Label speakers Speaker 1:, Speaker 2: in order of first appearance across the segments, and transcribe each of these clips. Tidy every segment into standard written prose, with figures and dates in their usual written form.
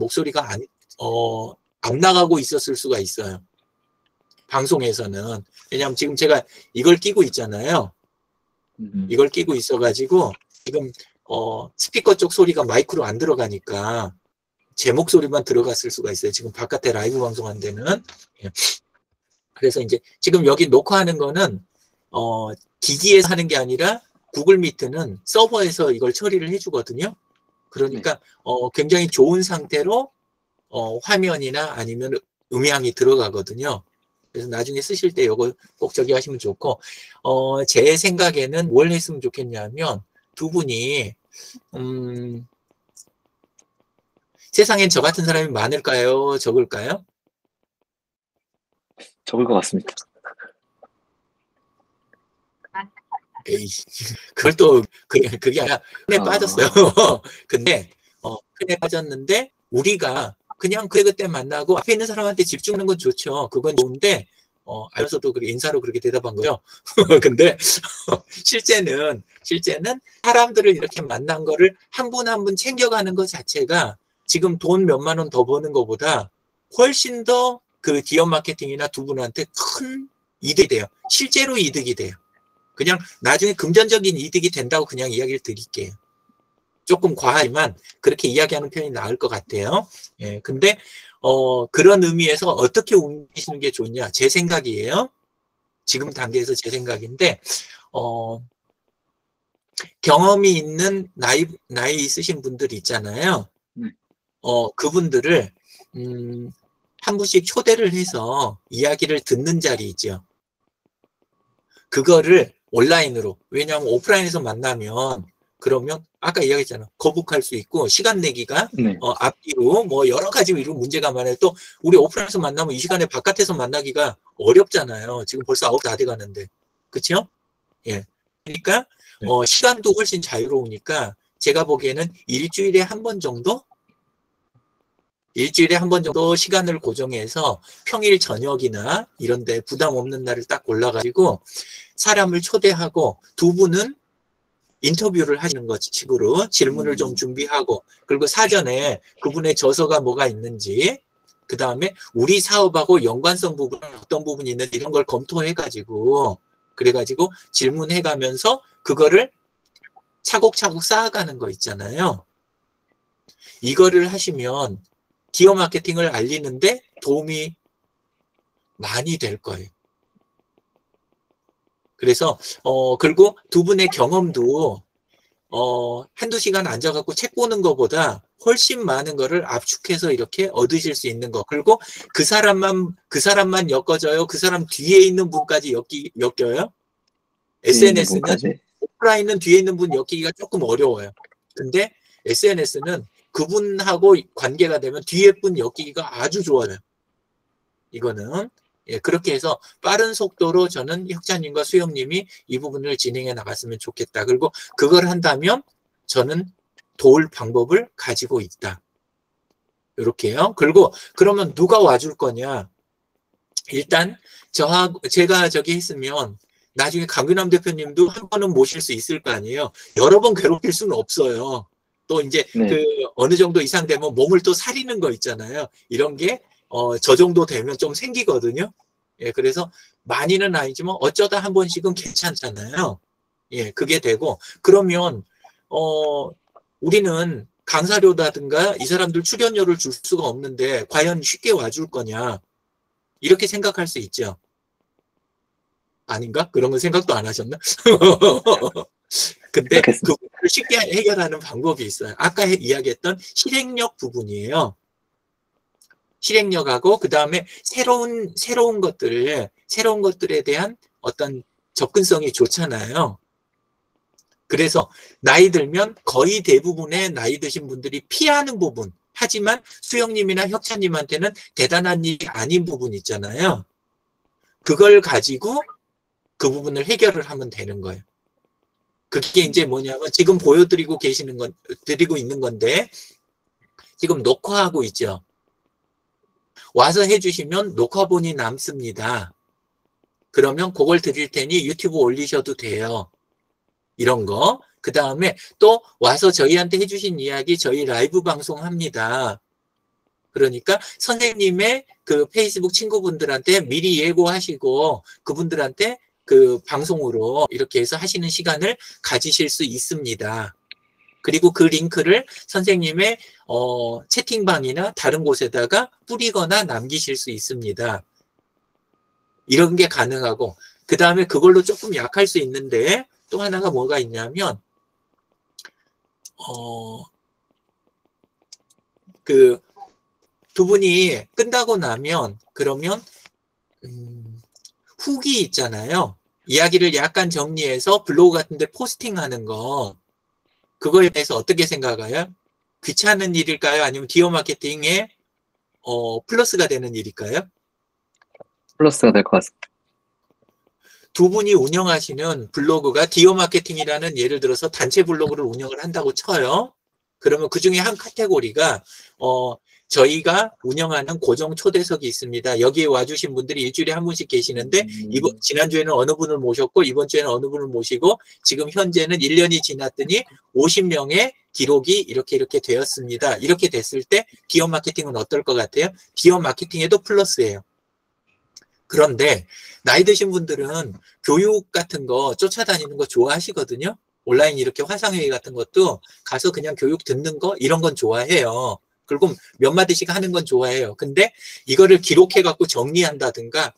Speaker 1: 목소리가 안 나가고 있었을 수가 있어요. 방송에서는. 왜냐하면 지금 제가 이걸 끼고 있잖아요. 이걸 끼고 있어가지고 지금 스피커 쪽 소리가 마이크로 안 들어가니까 제 목소리만 들어갔을 수가 있어요. 지금 바깥에 라이브 방송한 데는. 그래서 이제 지금 여기 녹화하는 거는 기기에서 하는 게 아니라 구글 미트는 서버에서 이걸 처리를 해주거든요. 그러니까 굉장히 좋은 상태로 화면이나 아니면 음향이 들어가거든요. 그래서 나중에 쓰실 때 이거 꼭 저기 하시면 좋고, 제 생각에는 뭘 했으면 좋겠냐면 두 분이 세상엔 저 같은 사람이 많을까요? 적을까요?
Speaker 2: 적을 것 같습니다.
Speaker 1: 에이, 그걸 또 그게 아니라 큰에 빠졌어요. 근데 큰에 빠졌는데 우리가 그냥 그때 만나고 앞에 있는 사람한테 집중하는 건 좋죠. 그건 좋은데 알면서도 인사로 그렇게 대답한 거죠. 근데 실제는 사람들을 이렇게 만난 거를 한 분 한 분 챙겨가는 것 자체가 지금 돈 몇만 원 더 버는 것보다 훨씬 더 그 기업 마케팅이나 두 분한테 큰 이득이 돼요. 실제로 이득이 돼요. 그냥 나중에 금전적인 이득이 된다고 그냥 이야기를 드릴게요. 조금 과하지만 그렇게 이야기하는 편이 나을 것 같아요. 예, 근데 그런 의미에서 어떻게 옮기시는 게 좋냐, 제 생각이에요. 지금 단계에서 제 생각인데 경험이 있는 나이 있으신 분들 있잖아요. 그분들을 한 분씩 초대를 해서 이야기를 듣는 자리 있죠. 그거를 온라인으로, 왜냐하면 오프라인에서 만나면 그러면 아까 이야기했잖아, 거북할 수 있고 시간 내기가 앞뒤로 뭐 여러 가지 이런 문제가 많아요. 또 우리 오프라인에서 만나면 이 시간에 바깥에서 만나기가 어렵잖아요. 지금 벌써 9시 다 돼가는데, 그렇죠? 예. 그러니까 시간도 훨씬 자유로우니까 제가 보기에는 일주일에 한 번 정도 시간을 고정해서 평일 저녁이나 이런 데 부담 없는 날을 딱 골라가지고 사람을 초대하고 두 분은 인터뷰를 하시는 것 식으로 질문을 좀 준비하고, 그리고 사전에 그분의 저서가 뭐가 있는지, 그 다음에 우리 사업하고 연관성 부분은 어떤 부분이 있는지 이런 걸 검토해가지고, 그래가지고 질문해가면서 그거를 차곡차곡 쌓아가는 거 있잖아요. 이거를 하시면 기업 마케팅을 알리는데 도움이 많이 될 거예요. 그래서 그리고 두 분의 경험도 한두 시간 앉아갖고 책 보는 것보다 훨씬 많은 거를 압축해서 이렇게 얻으실 수 있는 거. 그리고 그 사람만 엮어져요. 그 사람 뒤에 있는 분까지 엮여요. SNS는 오프라인은 뒤에 있는 분 엮이기가 조금 어려워요. 근데 SNS는 그분하고 관계가 되면 뒤에 분 엮이기가 아주 좋아요. 이거는 그렇게 해서 빠른 속도로 저는 혁자님과 수영님이 이 부분을 진행해 나갔으면 좋겠다. 그리고 그걸 한다면 저는 도울 방법을 가지고 있다. 이렇게요. 그리고 그러면 누가 와줄 거냐? 일단 제가 저기 했으면 나중에 강균남 대표님도 한 번은 모실 수 있을 거 아니에요. 여러 번 괴롭힐 수는 없어요. 또 이제 그 어느 정도 이상 되면 몸을 또 사리는 거 있잖아요. 이런 게 저 정도 되면 좀 생기거든요. 예, 그래서 많이는 아니지만 어쩌다 한 번씩은 괜찮잖아요. 예, 그게 되고, 그러면 우리는 강사료라든가 이 사람들 출연료를 줄 수가 없는데 과연 쉽게 와줄 거냐, 이렇게 생각할 수 있죠. 아닌가? 그런 건 생각도 안 하셨나? 근데 그걸 쉽게 해결하는 방법이 있어요. 아까 이야기했던 실행력 부분이에요. 실행력하고 그 다음에 새로운 것들에 대한 어떤 접근성이 좋잖아요. 그래서 나이 들면 거의 대부분의 나이 드신 분들이 피하는 부분, 하지만 수영님이나 혁찬님한테는 대단한 일이 아닌 부분 있잖아요. 그걸 가지고 그 부분을 해결을 하면 되는 거예요. 그게 이제 뭐냐면 지금 보여드리고 있는 건데, 지금 녹화하고 있죠. 와서 해주시면 녹화본이 남습니다. 그러면 그걸 드릴 테니 유튜브 올리셔도 돼요. 이런 거. 그 다음에 또 와서 저희한테 해주신 이야기 저희 라이브 방송합니다. 그러니까 선생님의 그 페이스북 친구분들한테 미리 예고하시고 그분들한테 그 방송으로 이렇게 해서 하시는 시간을 가지실 수 있습니다. 그리고 그 링크를 선생님의 채팅방이나 다른 곳에다가 뿌리거나 남기실 수 있습니다. 이런 게 가능하고, 그 다음에 그걸로 조금 약할 수 있는데 또 하나가 뭐가 있냐면 그 두 분이 끝나고 나면 그러면 후기 있잖아요. 이야기를 약간 정리해서 블로그 같은 데 포스팅하는 거, 그거에 대해서 어떻게 생각해요? 귀찮은 일일까요? 아니면 디어 마케팅에 플러스가 되는 일일까요?
Speaker 2: 플러스가 될 것 같습니다.
Speaker 1: 두 분이 운영하시는 블로그가 디어 마케팅이라는, 예를 들어서 단체 블로그를 운영을 한다고 쳐요. 그러면 그 중에 한 카테고리가 저희가 운영하는 고정 초대석이 있습니다. 여기에 와주신 분들이 일주일에 한 분씩 계시는데 지난주에는 어느 분을 모셨고 이번 주에는 어느 분을 모시고 지금 현재는 1년이 지났더니 50명의 기록이 이렇게 되었습니다. 이렇게 됐을 때 디어 마케팅은 어떨 것 같아요? 디어 마케팅에도 플러스예요. 그런데 나이 드신 분들은 교육 같은 거 쫓아다니는 거 좋아하시거든요. 온라인 이렇게 화상회의 같은 것도 가서 그냥 교육 듣는 거 이런 건 좋아해요. 그리고 몇 마디씩 하는 건 좋아해요. 근데 이거를 기록해 갖고 정리한다든가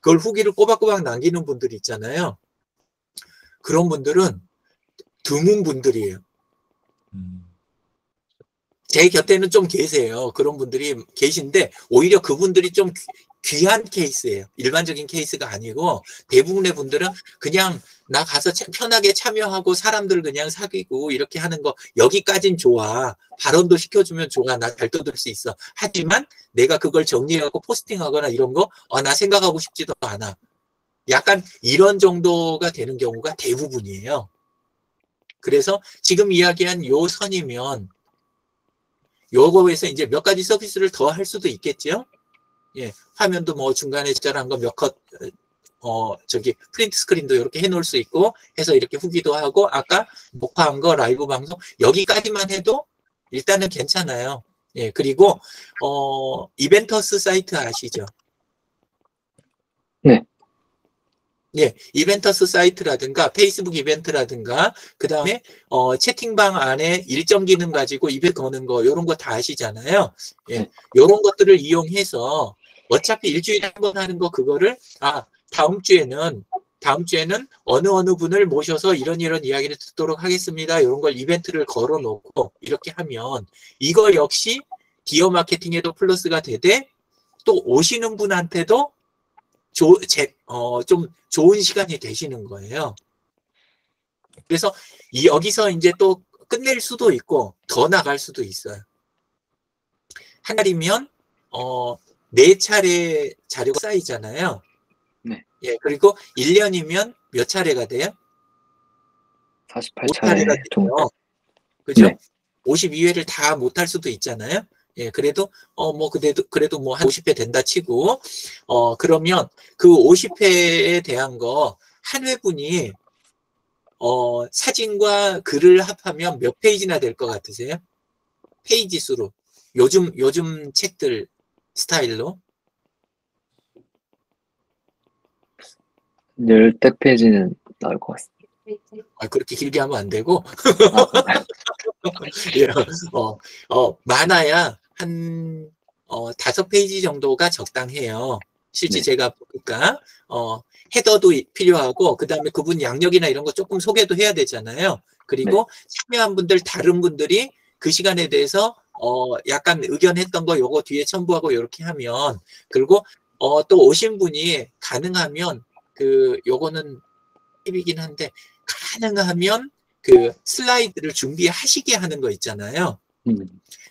Speaker 1: 그걸 후기를 꼬박꼬박 남기는 분들이 있잖아요. 그런 분들은 드문 분들이에요. 제 곁에는 좀 계세요. 그런 분들이 계신데 오히려 그분들이 좀 귀한 케이스예요. 일반적인 케이스가 아니고 대부분의 분들은 그냥 나 가서 편하게 참여하고 사람들 그냥 사귀고 이렇게 하는 거 여기까진 좋아. 발언도 시켜주면 좋아. 나 잘 떠들 수 있어. 하지만 내가 그걸 정리하고 포스팅하거나 이런 거 나 생각하고 싶지도 않아. 약간 이런 정도가 되는 경우가 대부분이에요. 그래서 지금 이야기한 요 선이면 요거에서 이제 몇 가지 서비스를 더 할 수도 있겠죠. 예, 화면도 뭐 중간에 자잘한 거 몇 컷, 프린트 스크린도 이렇게 해놓을 수 있고 해서 이렇게 후기도 하고 아까 녹화한 거 라이브 방송 여기까지만 해도 일단은 괜찮아요. 예, 그리고 이벤터스 사이트 아시죠?
Speaker 2: 네.
Speaker 1: 예, 이벤터스 사이트라든가 페이스북 이벤트라든가 그 다음에 채팅방 안에 일정 기능 가지고 이벤트 거는 거 이런 거 다 아시잖아요. 예, 이런 것들을 이용해서 어차피 일주일에 한 번 하는 거 그거를 다음 주에는 어느 분을 모셔서 이런 이야기를 듣도록 하겠습니다. 이런 걸 이벤트를 걸어 놓고 이렇게 하면 이거 역시 디어 마케팅에도 플러스가 되되 또 오시는 분한테도 좀 좋은 시간이 되시는 거예요. 그래서 여기서 이제 또 끝낼 수도 있고 더 나갈 수도 있어요. 한 달이면 4차례 자료가 쌓이잖아요.
Speaker 2: 네.
Speaker 1: 예, 그리고 1년이면 몇 차례가 돼요?
Speaker 2: 48차례
Speaker 1: 정도. 그죠?
Speaker 2: 네.
Speaker 1: 52회를 다 못할 수도 있잖아요. 예, 그래도 그래도 뭐 한 50회 된다 치고 그러면 그 50회에 대한 거 한 회분이 사진과 글을 합하면 몇 페이지나 될 것 같으세요? 페이지 수로. 요즘 책들 스타일로
Speaker 2: 10대 페이지는 나올 것 같습니다.
Speaker 1: 그렇게 길게 하면 안 되고 예, 많아야 한 5페이지 정도가 적당해요. 실제
Speaker 2: 네.
Speaker 1: 제가 보니까 헤더도 필요하고 그 다음에 그분 양력이나 이런 거 조금 소개도 해야 되잖아요. 그리고 참여한 분들 다른 분들이 그 시간에 대해서 약간 의견했던 거 요거 뒤에 첨부하고 이렇게 하면, 그리고 또 오신 분이 가능하면 요거는 팁이긴 한데 가능하면 그 슬라이드를 준비하시게 하는 거 있잖아요.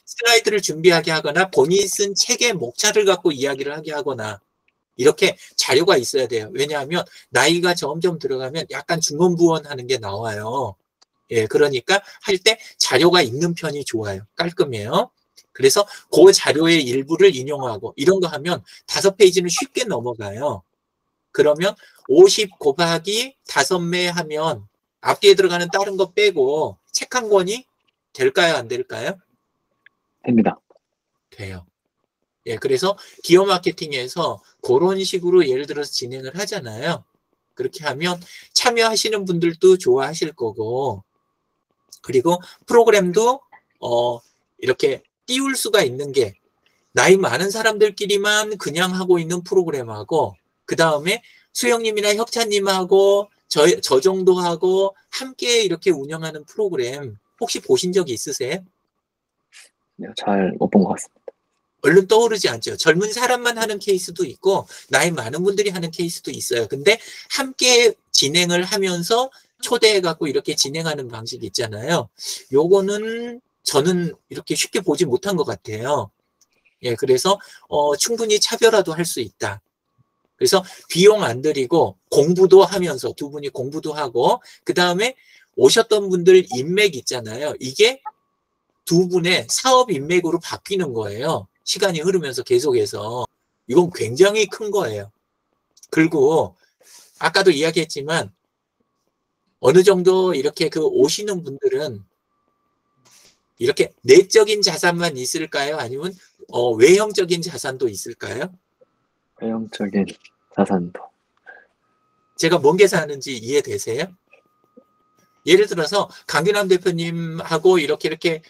Speaker 1: 슬라이드를 준비하게 하거나 본인이 쓴 책의 목차를 갖고 이야기를 하게 하거나 이렇게 자료가 있어야 돼요. 왜냐하면 나이가 점점 들어가면 약간 중언부언하는 게 나와요. 예, 그러니까 할 때 자료가 있는 편이 좋아요. 깔끔해요. 그래서 그 자료의 일부를 인용하고 이런 거 하면 5페이지는 쉽게 넘어가요. 그러면 50 곱하기 5매 하면 앞뒤에 들어가는 다른 거 빼고 책 한 권이 될까요? 안 될까요?
Speaker 2: 됩니다.
Speaker 1: 돼요. 예, 그래서 기업 마케팅에서 그런 식으로 예를 들어서 진행을 하잖아요. 그렇게 하면 참여하시는 분들도 좋아하실 거고, 그리고 프로그램도 이렇게 띄울 수가 있는 게 나이 많은 사람들끼리만 그냥 하고 있는 프로그램하고, 그 다음에 수영님이나 혁찬님하고 저 정도 하고 함께 이렇게 운영하는 프로그램 혹시 보신 적이 있으세요?
Speaker 2: 잘 못 본 것 같습니다.
Speaker 1: 얼른 떠오르지 않죠. 젊은 사람만 하는 케이스도 있고 나이 많은 분들이 하는 케이스도 있어요. 근데 함께 진행을 하면서 초대해갖고 이렇게 진행하는 방식이 있잖아요. 요거는 저는 이렇게 쉽게 보지 못한 것 같아요. 예, 그래서 충분히 차별화도 할 수 있다. 그래서 비용 안 들이고 공부도 하면서 두 분이 공부도 하고, 그 다음에 오셨던 분들 인맥 있잖아요. 이게 두 분의 사업 인맥으로 바뀌는 거예요. 시간이 흐르면서 계속해서. 이건 굉장히 큰 거예요. 그리고 아까도 이야기했지만 어느 정도 이렇게 그 오시는 분들은 이렇게 내적인 자산만 있을까요? 아니면 외형적인 자산도 있을까요?
Speaker 2: 외형적인 자산도.
Speaker 1: 제가 뭔 계산하는지 이해되세요? 예를 들어서 강균남 대표님하고 이렇게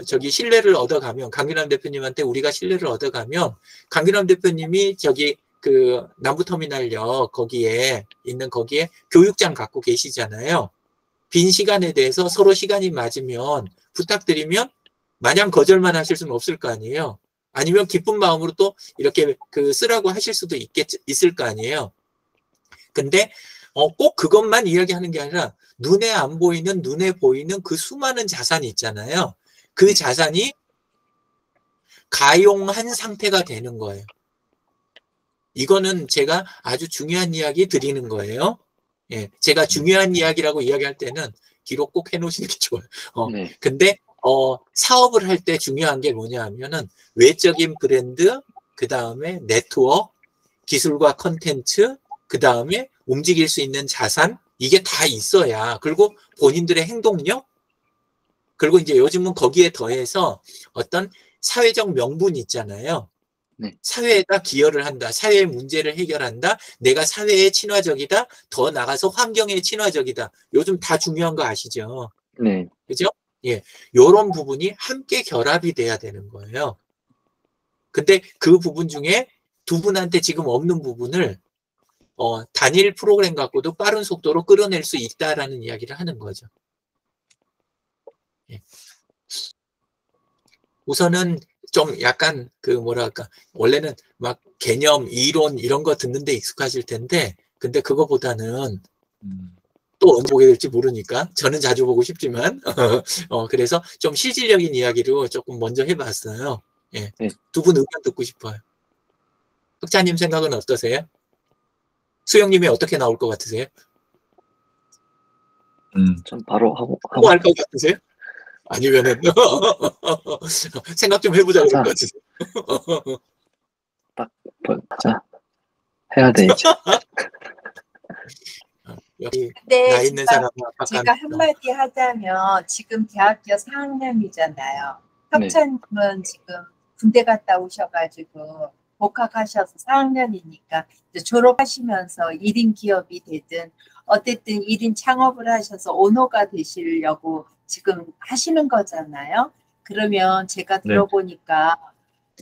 Speaker 1: 저기 신뢰를 얻어가면, 강균남 대표님한테 우리가 신뢰를 얻어가면 강균남 대표님이 저기 그 남부터미널역 거기에 있는 거기에 교육장 갖고 계시잖아요. 빈 시간에 대해서 서로 시간이 맞으면 부탁드리면 마냥 거절만 하실 수는 없을 거 아니에요. 아니면 기쁜 마음으로 또 이렇게 그 쓰라고 하실 수도 있을 거 아니에요. 근데 꼭 그것만 이야기하는 게 아니라 눈에 안 보이는, 눈에 보이는 그 수많은 자산이 있잖아요. 그 자산이 가용한 상태가 되는 거예요. 이거는 제가 아주 중요한 이야기 드리는 거예요. 예, 제가 중요한 이야기라고 이야기할 때는 기록 꼭 해놓으시는 게 좋아요.
Speaker 2: 네.
Speaker 1: 근데 사업을 할 때 중요한 게 뭐냐 하면은 외적인 브랜드, 그 다음에 네트워크, 기술과 컨텐츠, 그 다음에 움직일 수 있는 자산, 이게 다 있어야, 그리고 본인들의 행동력, 그리고 이제 요즘은 거기에 더해서 어떤 사회적 명분이 있잖아요.
Speaker 2: 네.
Speaker 1: 사회에다 기여를 한다. 사회의 문제를 해결한다. 내가 사회에 친화적이다. 더 나가서 환경에 친화적이다. 요즘 다 중요한 거 아시죠?
Speaker 2: 네.
Speaker 1: 그죠? 예. 요런 부분이 함께 결합이 돼야 되는 거예요. 근데 그 부분 중에 두 분한테 지금 없는 부분을 단일 프로그램 갖고도 빠른 속도로 끌어낼 수 있다라는 이야기를 하는 거죠. 예. 우선은 좀 약간 그 뭐랄까, 원래는 막 개념, 이론 이런 거 듣는데 익숙하실 텐데, 근데 그거보다는 또 언제 보게 될지 모르니까 저는 자주 보고 싶지만 그래서 좀 실질적인 이야기로 조금 먼저 해봤어요. 예.
Speaker 2: 네.
Speaker 1: 두 분 의견 듣고 싶어요. 흑자님 생각은 어떠세요? 수영님이 어떻게 나올 것 같으세요?
Speaker 2: 좀 바로 하고
Speaker 1: 할 것 같으세요? 아니면은 생각 좀 해보자 그럴 것 같으세요?
Speaker 2: 자, 해야 돼 이제.
Speaker 1: 여기
Speaker 3: 근데
Speaker 1: 나 있는 사람은
Speaker 3: 제가 한마디 하자면 지금 대학교 4학년이잖아요.
Speaker 2: 네.
Speaker 3: 혁찬님은 지금 군대 갔다 오셔가지고 복학하셔서 4학년이니까 이제 졸업하시면서 1인 기업이 되든 어쨌든 1인 창업을 하셔서 오너가 되시려고 지금 하시는 거잖아요. 그러면 제가
Speaker 2: 네.
Speaker 3: 들어보니까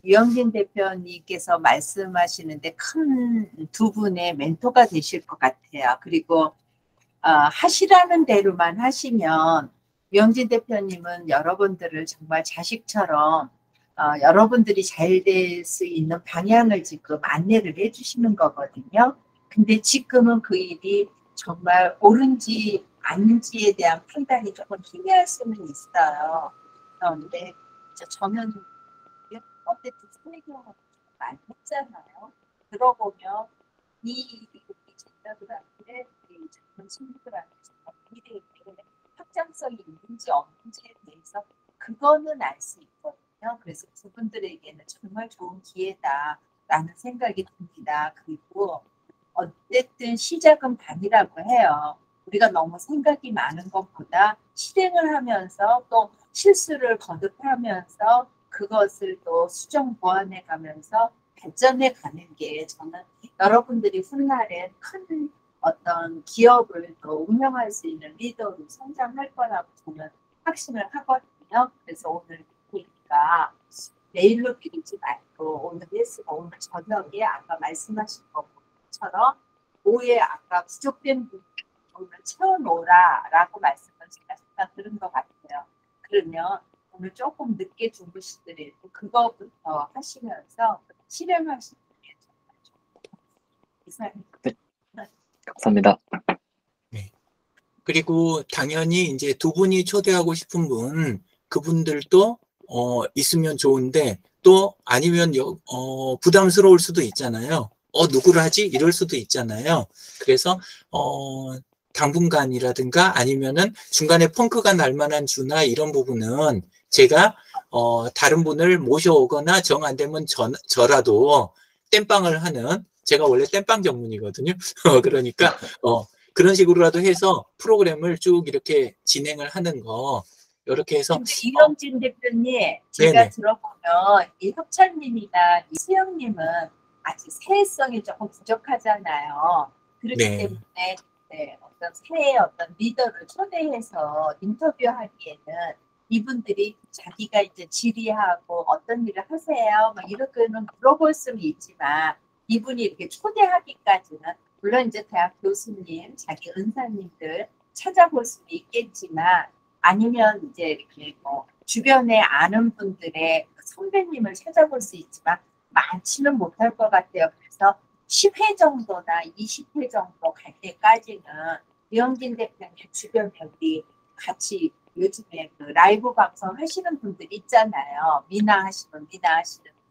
Speaker 3: 유영진 대표님께서 말씀하시는데 큰 두 분의 멘토가 되실 것 같아요. 그리고 하시라는 대로만 하시면 유영진 대표님은 여러분들을 정말 자식처럼 여러분들이 잘 될 수 있는 방향을 지금 안내를 해주시는 거거든요. 근데 지금은 그 일이 정말 옳은지 아닌지에 대한 판단이 조금 희미할 수는 있어요. 그런데 저는 어쨌든 선배경험을 많이 했잖아요. 들어보면 이 일이 우리 제자들한테 우리 젊은 친구들한테서 미래에 확장성이 있는지 없는지에 대해서 그거는 알 수 있거든요. 그래서 그분들에게는 정말 좋은 기회다라는 생각이 듭니다. 그리고 어쨌든 시작은 반이라고 해요. 우리가 너무 생각이 많은 것보다 실행을 하면서 또 실수를 거듭하면서 그것을 또 수정 보완해 가면서 발전해 가는 게 저는 여러분들이 훗날에 큰 어떤 기업을 또 운영할 수 있는 리더로 성장할 거라고 저는 확신을 하거든요. 그래서 오늘 보니까 내일로 미루지 말고 오늘 했으면 오늘 저녁에 아까 말씀하신 것처럼 오후에 아까 부족된 부분 오늘 채워놓으라라고 말씀을 제가 들은 것 같아요. 그러면 오늘 조금 늦게 주무시더라도 그거부터 하시면서 실행하시는 게 정말 좋고 이상입니다.
Speaker 2: 감사합니다.
Speaker 1: 그리고 당연히 이제 두 분이 초대하고 싶은 분, 그분들도 있으면 좋은데 또 아니면 부담스러울 수도 있잖아요. 누구를 하지? 이럴 수도 있잖아요. 그래서 당분간이라든가 아니면은 중간에 펑크가 날 만한 주나 이런 부분은 제가 다른 분을 모셔오거나 정 안 되면 저라도 땜빵을 하는, 제가 원래 땜빵 전문이거든요. 그러니까 그런 식으로라도 해서 프로그램을 쭉 이렇게 진행을 하는 거, 이렇게 해서.
Speaker 3: 이영진 대표님, 제가
Speaker 1: 네네.
Speaker 3: 들어보면 이 혁찬님이나 이 수영님은 아직 세해성이 조금 부족하잖아요. 그렇기
Speaker 1: 네.
Speaker 3: 때문에 어떤 새해 어떤 리더를 초대해서 인터뷰하기에는 이분들이 자기가 이제 질의하고 어떤 일을 하세요, 막 이렇게는 물어볼 수는 있지만 이분이 이렇게 초대하기까지는 물론 이제 대학 교수님, 자기 은사님들 찾아볼 수는 있겠지만 아니면 이제 이렇게 뭐 주변에 아는 분들의 선배님을 찾아볼 수 있지만 많지는 못할 것 같아요. 그래서 10회 정도나 20회 정도 갈 때까지는 이영진 대표님 주변에 우리 같이 요즘에 그 라이브 방송 하시는 분들 있잖아요. 미나 하시는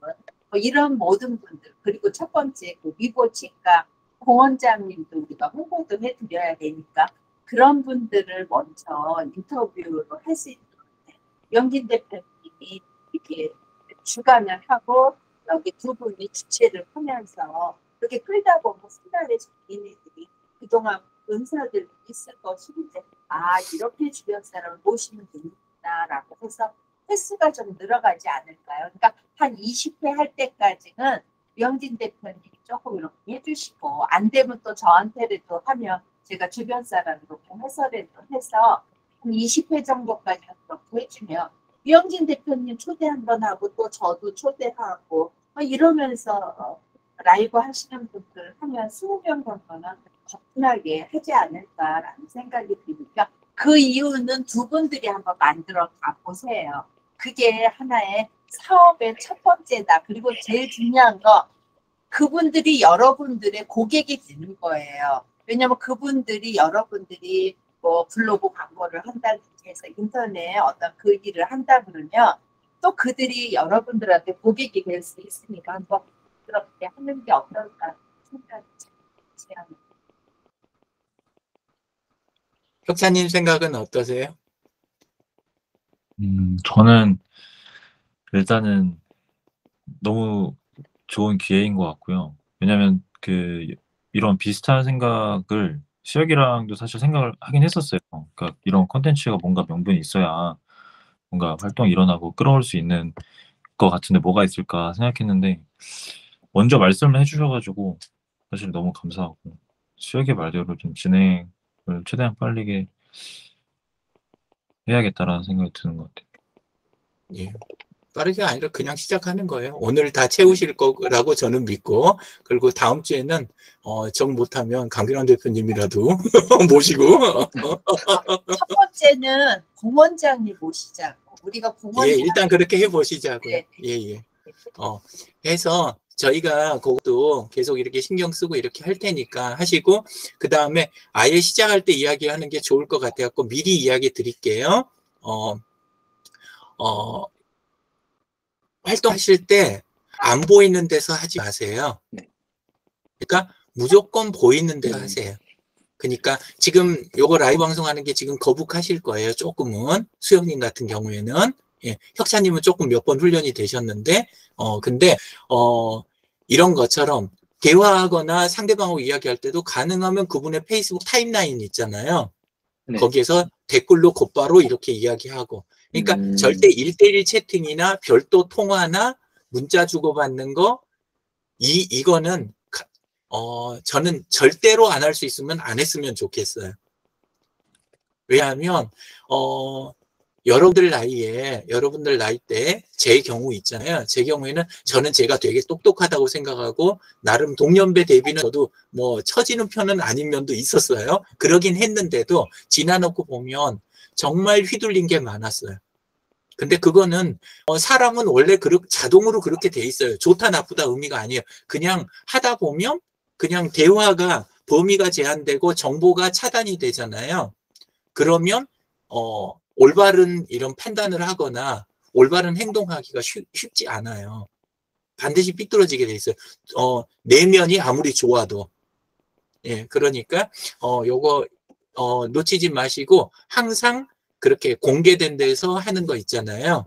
Speaker 3: 분, 뭐 이런 모든 분들, 그리고 첫 번째 그 위보치과 공원장님도 우리가 홍보도 해드려야 되니까 그런 분들을 먼저 인터뷰로 할 수 있는 영진 대표님이 이렇게 주관을 하고 여기 두 분이 주최를 하면서 그렇게 끌다 보면 순간에 자기네들이 그동안 은사들이 있을 것인데 이렇게 주변 사람을 모시면 되겠구나라고 해서 횟수가 좀 늘어가지 않을까요? 그러니까 한 20회 할 때까지는 영진 대표님이 조금 이렇게 해주시고 안 되면 또 저한테라도 하면 제가 주변 사람으로 해설해도 해서 한 20회 정도까지 그렇게 해주면 이영진 대표님 초대 한번 하고 또 저도 초대하고 이러면서 라이브 하시는 분들 하면 20명 정도는 거뜬하게 하지 않을까라는 생각이 드니까 그 이유는 두 분들이 한번 만들어 가보세요. 그게 하나의 사업의 첫 번째다. 그리고 제일 중요한 거 그분들이 여러분들의 고객이 되는 거예요. 왜냐하면 그분들이 여러분들이 뭐 블로그 광고를 한다든지 해서 인터넷에 어떤 그 일을 한다 그러면 또 그들이 여러분들한테 고객이 될 수 있으니까 한번 그렇게 하는 게 어떨까 생각이 제안합니다.
Speaker 1: 혁찬님 생각은 어떠세요?
Speaker 4: 저는 일단은 너무 좋은 기회인 것 같고요. 왜냐면 이런 비슷한 생각을 수혁이랑도 사실 생각을 하긴 했었어요. 그러니까 이런 콘텐츠가 뭔가 명분이 있어야 뭔가 활동이 일어나고 끌어올 수 있는 것 같은데 뭐가 있을까 생각했는데 먼저 말씀을 해주셔가지고 사실 너무 감사하고 수혁의 말대로 좀 진행을 최대한 빠르게 해야겠다라는 생각이 드는 것 같아요.
Speaker 1: 예. 빠르게 아니라 그냥 시작하는 거예요. 오늘 다 채우실 거라고 저는 믿고, 그리고 다음 주에는 정 못하면 강균환 대표님이라도 모시고.
Speaker 3: 첫 번째는 공원장님 모시자고. 우리가 공원장.
Speaker 1: 예, 일단 그렇게 해보시자고요.
Speaker 3: 네.
Speaker 1: 예. 해서 저희가 그것도 계속 이렇게 신경 쓰고 이렇게 할 테니까 하시고, 그 다음에 아예 시작할 때 이야기하는 게 좋을 것 같아서 미리 이야기 드릴게요. 활동하실 때 안 보이는 데서 하지 마세요. 그러니까 무조건 보이는 데서 하세요. 그러니까 지금 요거 라이브 방송하는 게 지금 거북하실 거예요. 조금은. 수영님 같은 경우에는. 예, 혁찬님은 조금 몇 번 훈련이 되셨는데, 근데, 이런 것처럼 대화하거나 상대방하고 이야기할 때도 가능하면 그분의 페이스북 타임라인 있잖아요.
Speaker 2: 네.
Speaker 1: 거기에서 댓글로 곧바로 이렇게 이야기하고, 그러니까 절대 1대1 채팅이나 별도 통화나 문자 주고받는 거, 이거는, 저는 절대로 안 할 수 있으면 안 했으면 좋겠어요. 왜냐하면, 여러분들 나이 때, 제 경우 있잖아요. 제 경우에는 저는 제가 되게 똑똑하다고 생각하고, 나름 동년배 대비는 저도 뭐 처지는 편은 아닌 면도 있었어요. 그러긴 했는데도, 지나놓고 보면 정말 휘둘린 게 많았어요. 근데 그거는, 사람은 원래 자동으로 그렇게 돼 있어요. 좋다, 나쁘다 의미가 아니에요. 그냥 하다 보면, 그냥 대화가, 범위가 제한되고 정보가 차단이 되잖아요. 그러면, 올바른 이런 판단을 하거나 올바른 행동하기가 쉽지 않아요. 반드시 삐뚤어지게 돼 있어요. 내면이 아무리 좋아도. 예, 그러니까, 요거, 놓치지 마시고 항상 그렇게 공개된 데서 하는 거 있잖아요.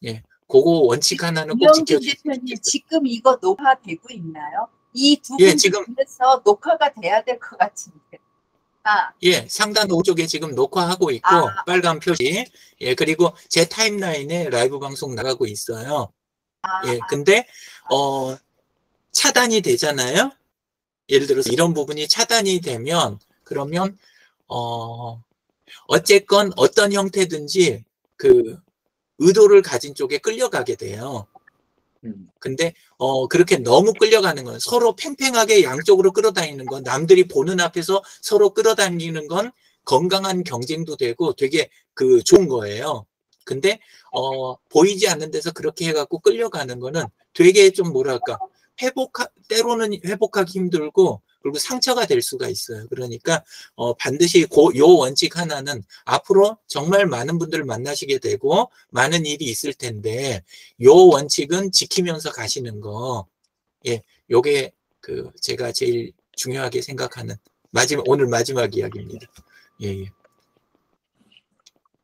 Speaker 1: 예, 그거 원칙 하나는 꼭
Speaker 3: 이영진
Speaker 1: 지켜주세요.
Speaker 3: 대표님, 지금 이거 녹화되고 있나요? 이 두
Speaker 1: 예,
Speaker 3: 분
Speaker 1: 지금,
Speaker 3: 중에서 녹화가 돼야 될 것 같은데.
Speaker 1: 예, 상단 오쪽에 지금 녹화하고 있고, 빨간 표시. 예, 그리고 제 타임라인에 라이브 방송 나가고 있어요. 예, 근데, 차단이 되잖아요? 예를 들어서 이런 부분이 차단이 되면, 그러면, 어쨌건 어떤 형태든지 그 의도를 가진 쪽에 끌려가게 돼요. 근데 그렇게 너무 끌려가는 건, 서로 팽팽하게 양쪽으로 끌어다니는 건, 남들이 보는 앞에서 서로 끌어다니는 건 건강한 경쟁도 되고 되게 좋은 거예요. 근데 보이지 않는 데서 그렇게 해갖고 끌려가는 거는 되게 좀 뭐랄까, 때로는 회복하기 힘들고, 그리고 상처가 될 수가 있어요. 그러니까 반드시 요 원칙 하나는, 앞으로 정말 많은 분들을 만나시게 되고 많은 일이 있을 텐데, 요 원칙은 지키면서 가시는 거. 예, 요게 제가 제일 중요하게 생각하는 오늘 마지막 이야기입니다. 예, 예.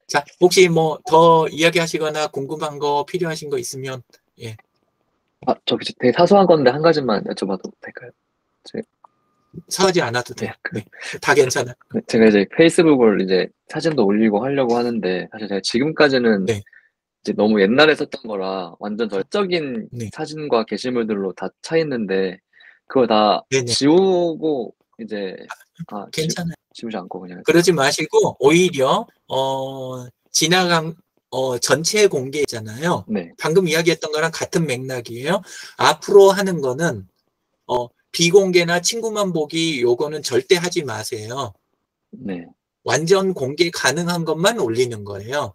Speaker 1: 자, 혹시 뭐 더 이야기하시거나 궁금한 거 필요하신 거 있으면, 예.
Speaker 2: 저기 되게 사소한 건데 한 가지만 여쭤봐도 될까요?
Speaker 1: 사하지 않아도 돼.
Speaker 2: 네,
Speaker 1: 네, 다 괜찮아.
Speaker 2: 제가 이제 페이스북을 이제 사진도 올리고 하려고 하는데, 사실 제가 지금까지는
Speaker 1: 네.
Speaker 2: 이제 너무 옛날에 썼던 거라 완전 저적인
Speaker 1: 네.
Speaker 2: 사진과 게시물들로 다 차 있는데, 그걸 다
Speaker 1: 네네.
Speaker 2: 지우고 이제
Speaker 1: 괜찮아요.
Speaker 2: 지우지 않고 그냥
Speaker 1: 그러지 마시고 오히려 지나간 전체 공개잖아요.
Speaker 2: 네,
Speaker 1: 방금 이야기했던 거랑 같은 맥락이에요. 앞으로 하는 거는 비공개나 친구만 보기, 요거는 절대 하지 마세요.
Speaker 2: 네,
Speaker 1: 완전 공개 가능한 것만 올리는 거예요.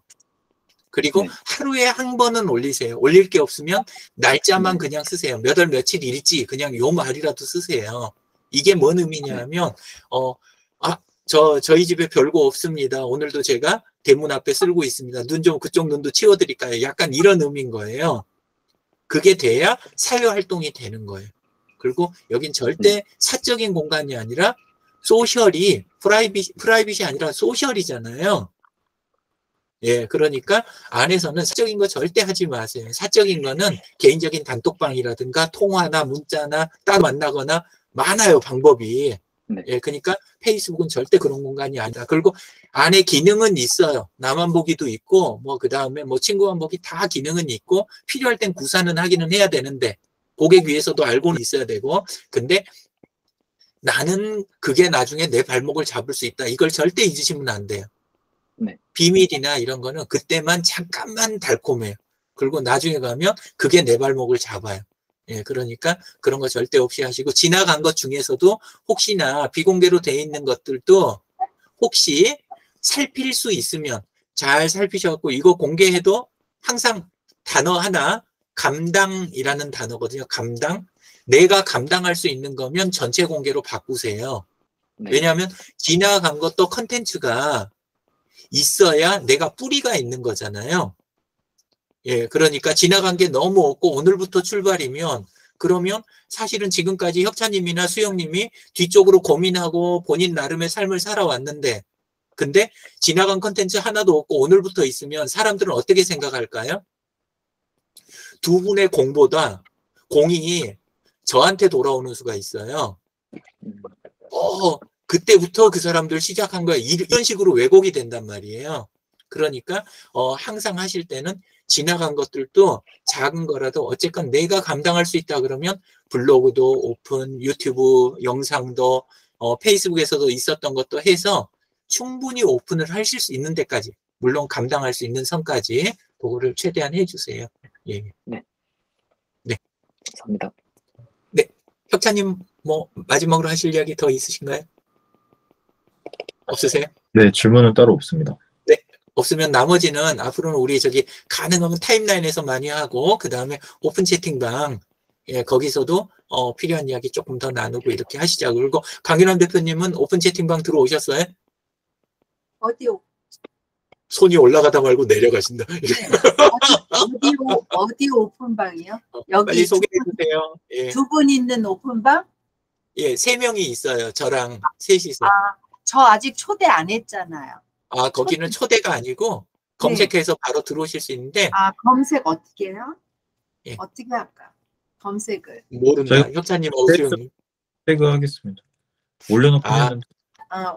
Speaker 1: 그리고
Speaker 2: 네.
Speaker 1: 하루에 한 번은 올리세요. 올릴 게 없으면 날짜만
Speaker 2: 네.
Speaker 1: 그냥 쓰세요. 몇 월 며칠 일지 그냥 요 말이라도 쓰세요. 이게 뭔 의미냐면 저희 집에 별거 없습니다. 오늘도 제가 대문 앞에 쓸고 있습니다. 그쪽 눈도 치워드릴까요? 약간 이런 의미인 거예요. 그게 돼야 사회 활동이 되는 거예요. 그리고 여긴 절대 사적인 공간이 아니라 소셜이, 프라이빗이 아니라 소셜이잖아요. 예, 그러니까 안에서는 사적인 거 절대 하지 마세요. 사적인 거는 개인적인 단톡방이라든가 통화나 문자나 따로 만나거나 많아요, 방법이.
Speaker 2: 네.
Speaker 1: 예, 그러니까 페이스북은 절대 그런 공간이 아니다. 그리고 안에 기능은 있어요. 나만 보기도 있고, 뭐, 그 다음에 뭐 친구만 보기 다 기능은 있고, 필요할 땐 구사는 하기는 해야 되는데, 고객 위해서도 알고는 있어야 되고, 근데 나는 그게 나중에 내 발목을 잡을 수 있다. 이걸 절대 잊으시면 안 돼요.
Speaker 2: 네.
Speaker 1: 비밀이나 이런 거는 그때만 잠깐만 달콤해요. 그리고 나중에 가면 그게 내 발목을 잡아요. 예, 그러니까 그런 거 절대 없이 하시고, 지나간 것 중에서도 혹시나 비공개로 돼 있는 것들도 혹시 살필 수 있으면 잘 살피셔갖고, 이거 공개해도 항상 단어 하나, 감당이라는 단어거든요. 감당. 내가 감당할 수 있는 거면 전체 공개로 바꾸세요.
Speaker 2: 네.
Speaker 1: 왜냐하면 지나간 것도 컨텐츠가 있어야 내가 뿌리가 있는 거잖아요. 예, 그러니까 지나간 게 너무 없고 오늘부터 출발이면, 그러면 사실은 지금까지 혁찬님이나 수영님이 뒤쪽으로 고민하고 본인 나름의 삶을 살아왔는데, 근데 지나간 컨텐츠 하나도 없고 오늘부터 있으면 사람들은 어떻게 생각할까요? 두 분의 공보다 공이 저한테 돌아오는 수가 있어요. 그때부터 그 사람들 시작한 거야. 이런 식으로 왜곡이 된단 말이에요. 그러니까 항상 하실 때는 지나간 것들도 작은 거라도 어쨌건 내가 감당할 수 있다 그러면 블로그도 오픈, 유튜브 영상도 페이스북에서도 있었던 것도 해서 충분히 오픈을 하실 수 있는 데까지, 물론 감당할 수 있는 선까지 그거를 최대한 해주세요. 예.
Speaker 2: 네.
Speaker 1: 네.
Speaker 2: 감사합니다.
Speaker 1: 네. 혁찬님 뭐 마지막으로 하실 이야기 더 있으신가요? 없으세요?
Speaker 4: 네, 질문은 따로 없습니다.
Speaker 1: 없으면 나머지는 앞으로는 우리 저기 가능하면 타임라인에서 많이 하고 그 다음에 오픈 채팅방, 예, 거기서도 필요한 이야기 조금 더 나누고 이렇게 하시자고. 그리고 강윤환 대표님은 오픈 채팅방 들어오셨어요?
Speaker 3: 어디
Speaker 1: 손이 올라가다 말고 내려가신다.
Speaker 3: 어디 오픈방이요? 여기
Speaker 1: 빨리 소개해 주세요. 예.
Speaker 3: 두 분 있는 오픈방?
Speaker 1: 예, 3명이 있어요. 저랑 셋이서.
Speaker 3: 저 아직 초대 안 했잖아요.
Speaker 1: 거기는 초대가 아니고 검색해서 바로 들어오실 수 있는데
Speaker 3: 검색 어떻게 해요?
Speaker 1: 예.
Speaker 3: 어떻게 할까? 검색을.
Speaker 1: 모른다. 혁찬님 어수영님.
Speaker 4: 태그하겠습니다. 올려놓고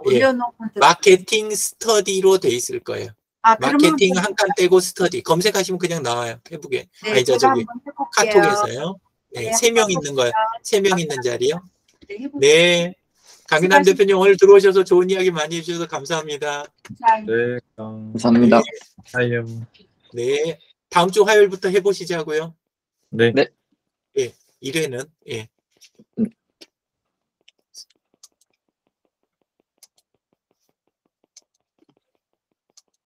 Speaker 3: 올려놓고
Speaker 1: 마케팅 스터디로 돼 있을 거예요. 마케팅 한 칸 떼고 스터디 검색하시면 그냥 나와요. 페북에.
Speaker 3: 네,
Speaker 1: 저기
Speaker 3: 제가 한번 해볼게요.
Speaker 1: 카톡에서요. 네,
Speaker 3: 네,
Speaker 1: 3명 있는 거예요. 3명 있는 자리요.
Speaker 3: 네, 해볼게요.
Speaker 1: 네. 강윤환 대표님 오늘 들어오셔서 좋은 이야기 많이 해주셔서 감사합니다.
Speaker 4: 네,
Speaker 2: 감사합니다.
Speaker 1: 네. 다음 주 화요일부터 해보시자고요.
Speaker 4: 네.
Speaker 2: 네.
Speaker 1: 예. 1회는 예.